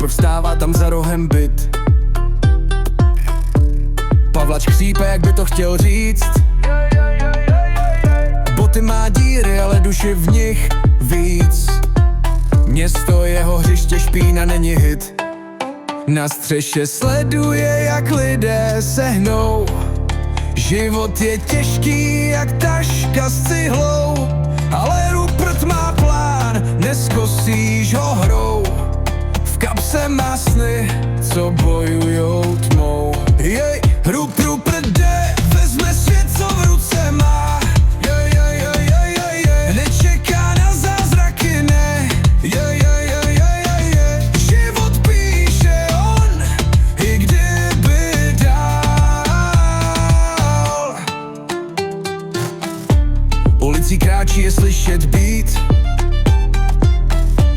Cooper vstává tam za rohem byt. Pavlač chřípe, jak by to chtěl říct. Boty má díry, ale duši v nich víc. Město jeho hřiště, špína není hit. Na střeše sleduje, jak lidé se hnou. Život je těžký jak taška s cihlou, ale Rupert má plán, neskosíš ho hrou. V kapse má sny, co bojujou tmou. Jej, Rupert jde, vezme svět, co v ruce má. Nečeká na zázraky, ne. Život píše on, i kdyby dál. Ulicí kráčí, je slyšet beat.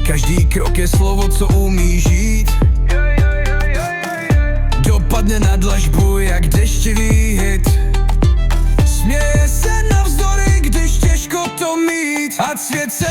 Každý krok je slovo, co umí žít. Dopadne na dlažbu jak deštivý hit. Směje se navzdory, když těžko to mít. A svět se